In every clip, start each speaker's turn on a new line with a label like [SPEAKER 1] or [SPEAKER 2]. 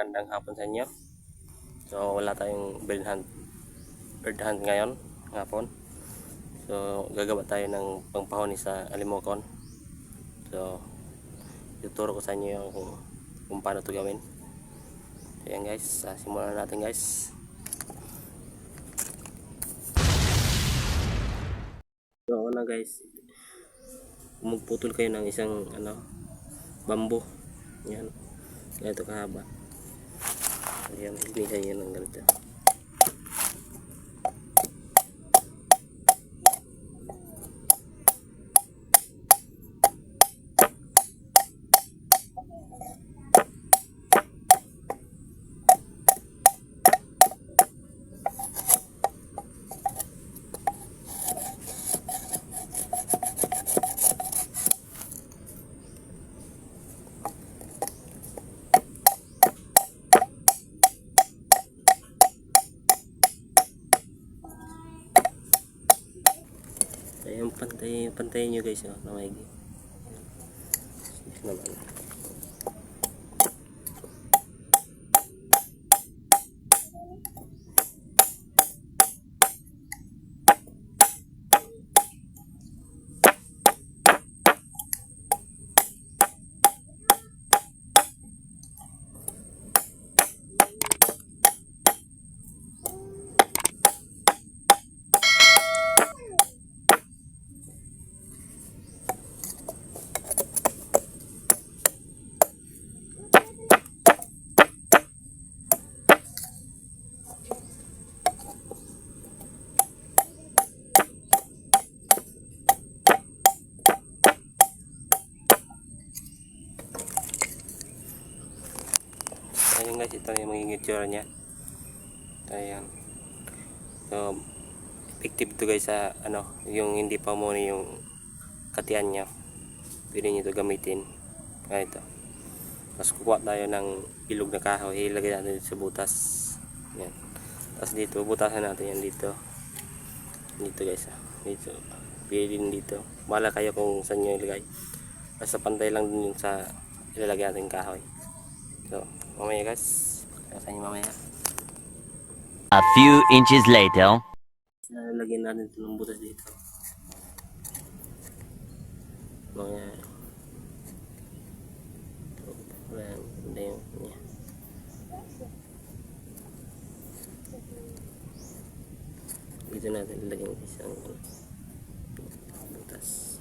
[SPEAKER 1] Magandang hapon sa inyo. So wala tayong bird hunt ngayon hapon. So gagawa tayo ng pangpahoni sa alimokon. So tuturo ko sa inyo kung paano ito gawin. So yan guys, simulan natin guys. So una guys, magputol kayo ng isang bambu. Yan, ganito kahaba. Ayan, ignisan nyo ng ganito. Ayan, pantayin nyo guys, na maigi. Naman. Ayan guys, ito yung magiging itsura nya. Ayan. So effective to guys sa yung hindi pa muna yung katian nya. Pwede nyo ito gamitin. Kaya ito. Tapos kukuha tayo ng bilog na kahoy, ilagay natin dito sa butas. Yan. Tapos dito, butasan natin yan dito. Dito guys, dito. Pili din dito. Bahala kayo kung saan nyo ilagay. Basta pantay lang din yung sa ilalagay natin kahoy. So, mamaya guys. Kaya nyo mamaya.
[SPEAKER 2] A few inches later.
[SPEAKER 1] Lagyan natin ito ng butas dito. Mga dito natin ilagay ng isang butas.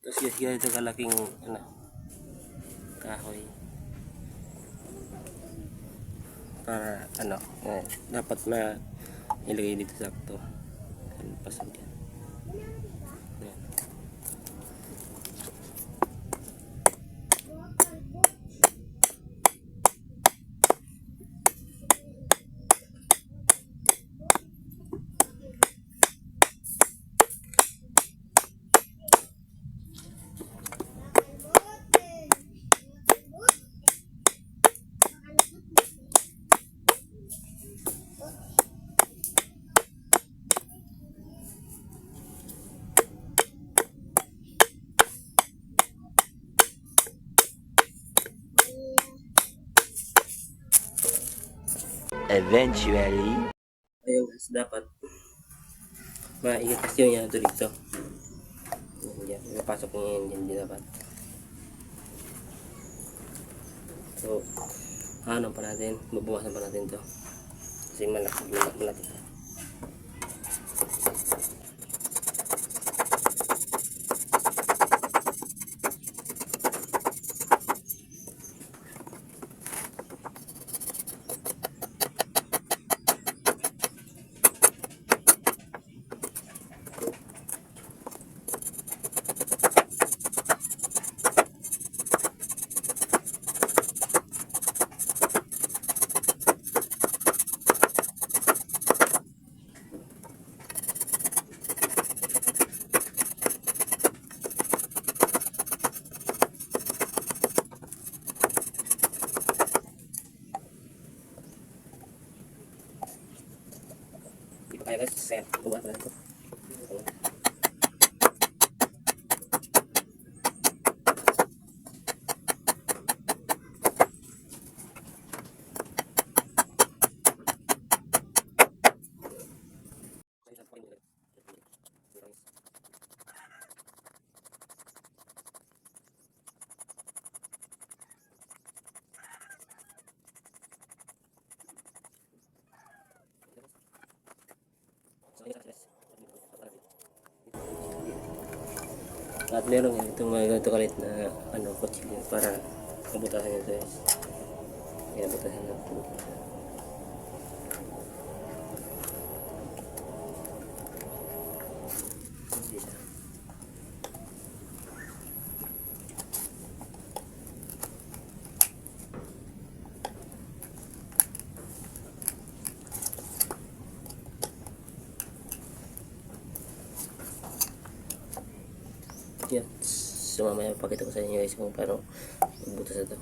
[SPEAKER 1] Tapos ganito kalaking kahoy para dapat na ilagay dito sakto. Pasok yan. Yan.
[SPEAKER 2] Eventually.
[SPEAKER 1] Ayun guys, dapat maiitas yung yan ito dito. Yan, ipapasok niya yan dyan dapat. So, ano pa natin, mabukasan pa natin to kasi malaki. Kaya guys, set. Bukas na ito. At meron nga itong mga ganito kalit na kutsilyo para mabutasan nito guys. Kaya butasan natin. Yan. So mamaya pakita ko sa inyo guys kung paano magbutas ito.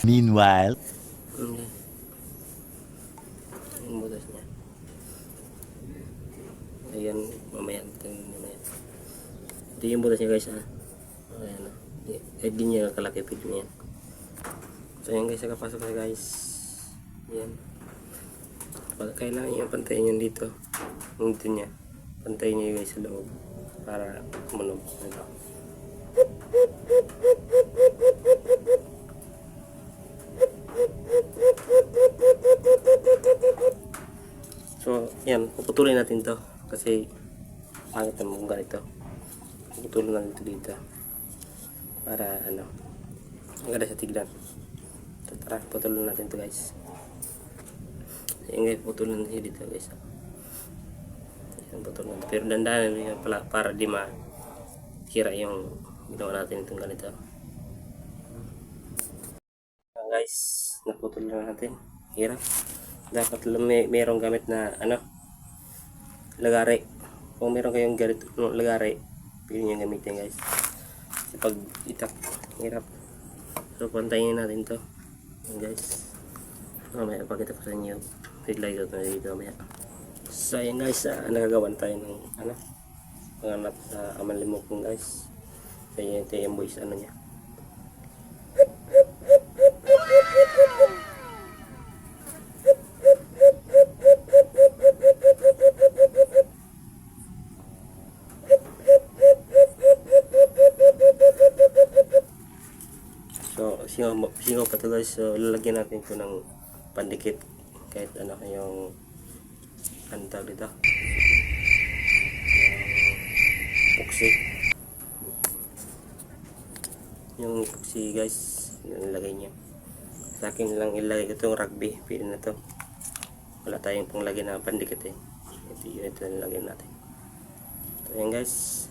[SPEAKER 2] Meanwhile.
[SPEAKER 1] Okay. Yung butas niya. Ayan, mamaya. Ito yung butas niya guys ha. Ayan o. Kahit di niya kalaki pwede niya yan. So yan guys, nakapasok na guys. Yan. Kailangan niya pantayin yan dito. Dito niya. Pantayin niya guys sa loob. Para tumunog. So, yan, puputulin natin to kasi pangit naman kung ganito. Puputulin natin ito dito para ang ganda sa tignan. So, tara, putulin natin to guys. Yan guys, putulin natin dito guys. Yan, putulin natin. Pero dandanan yan pala para di mahira yung ginawa natin itong ganito. Yan guys, naputulin na natin. Hirap. Dapat mayroong gamit na lagari. Kung meron kayong lagari, pwede nyo gamitin guys. Kasi pag itak, hirap. So pantayin natin to guys. Mamaya pakita ko sa inyo. Headlight na dito mamaya. So ayan guys, nakagawan tayo ng panganap sa amalimok mo guys. Kaya ito yung voice ano niya. So, singaw pa to guys. So, lalagyan natin ito ng pandikit. Kahit ano, yung ano tawag dito? Yung puksi. Yung puksi guys, yung nilagay niya. Sa akin lang ilagay ko itong rugby. Pwede na to. Wala tayong panglagyan na pandikit eh. Ito nilagyan natin. So, yan guys.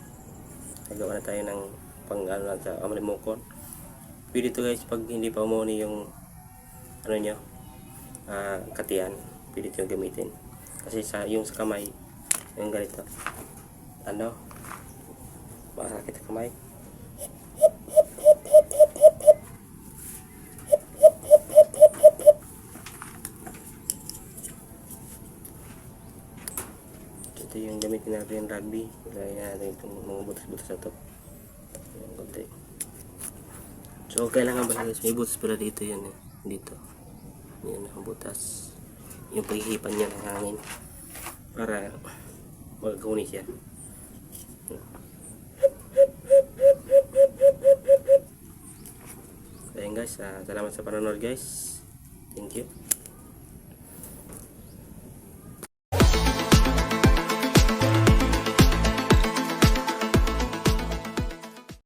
[SPEAKER 1] Nagawa na tayo ng pang ano sa amalimokon. Pwede to guys pag hindi pa umuni yung ano nyo, katiyan, pwede ito gamitin kasi yung sa kamay yung ganito ano masakit sa kamay. Ito yung gamitin natin yung rugby, ilagay natin itong mga butas-butas na ito yung konti. So kailangan pala guys may butas pala dito yan eh. Dito yan ang butas yung paghihipan niya ng hangin para magkuni siya. So, ayan guys, salamat sa panonood guys, thank you.